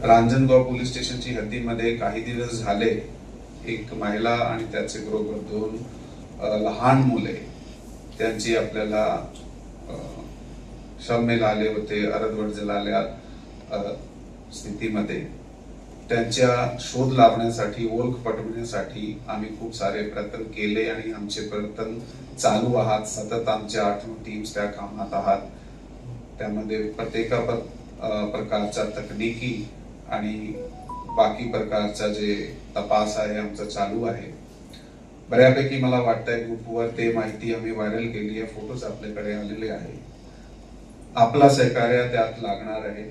Ranjangaon police स्टेशनची हद्दीमध्ये काही दिवस झाले एक महिला आणि त्याचे बरोबर दोन लहान मुले त्यांची आपल्याला शम्मेला आले होते, अरदवड जलाल्या स्थितीमध्ये त्यांच्या शोध लावण्यासाठी, ओळख पटवण्यासाठी आम्ही खूप सारे प्रयत्न केले आणि आमचे प्रयत्न चालू आहात. सतत आमच्या 8 टीम्स त्या कामात आहात. त्यामध्ये प्रत्येक प्रकारच्या तकनिकी आणि बाकी प्रकारचा जे तपास आहे आमचा चालू आहे. बऱ्यापैकी मला वाटतंय ग्रुपवर ते माहिती आम्ही व्हायरल केली आहे, फोटोज आपल्याकडे आलेले आहे. आपला सहकार्य त्यात लागणार आहे.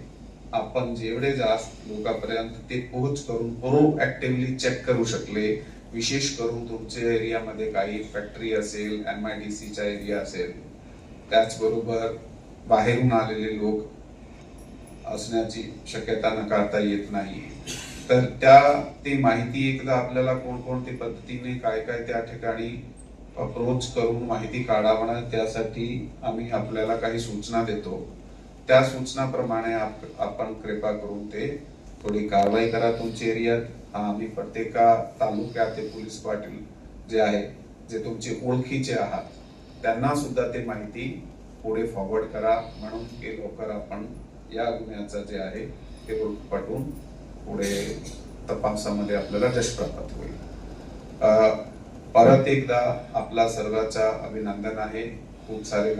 आपण जेवढे जास्त लोकांपर्यंत ते पोहोच करून प्रोएक्टिव्हली चेक करू शकले, विशेष करून तुमच्या एरियामध्ये काही फॅक्टरी असेल, MIDC चा एरिया असेल, त्याचबरोबर बाहेरून आलेले लोक असण्याची शक्यता नकारता येत नाही. तर ती माहिती एकदा आपल्याला कोणकोणत्या पद्धतीने काय काय त्या ठिकाणी अप्रोच करून माहिती काढावं, त्यासाठी आम्ही आपल्याला काही सूचना देतो. त्या सूचनाप्रमाणे आपण कृपा करून ते थोडी कारवाई करा तुमच्या एरियात. आम्ही प्रत्येक तालुक्यात ते पोलीस पाटील जे आहे, जे तुमचे ओळखीचे आहात, त्यांना सुद्धा ते माहिती पुढे फॉरवर्ड करा, म्हणून की लवकर आपण या गुन्ह्याचं जे आहे ते पटवून पुढे तपासामध्ये आपल्याला यश प्राप्त होईल. परत एकदा आपला सर्वांचा अभिनंदन आहे. खूप सारे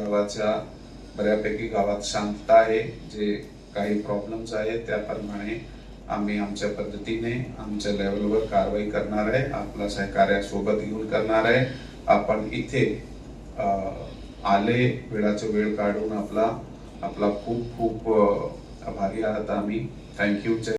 बऱ्यापैकी गावात शांतता आहे. जे काही प्रॉब्लेम्स आहेत त्याप्रमाणे आम्ही आमच्या पद्धतीने आमच्या लेवलवर कारवाई करणार आहे. आपला सहकार्य सोबत घेऊन करणार आहे. आपण इथे आले, वेळाचा वेळ काढून आपला खूप खूप आभारी आहात आम्ही. थँक्यू.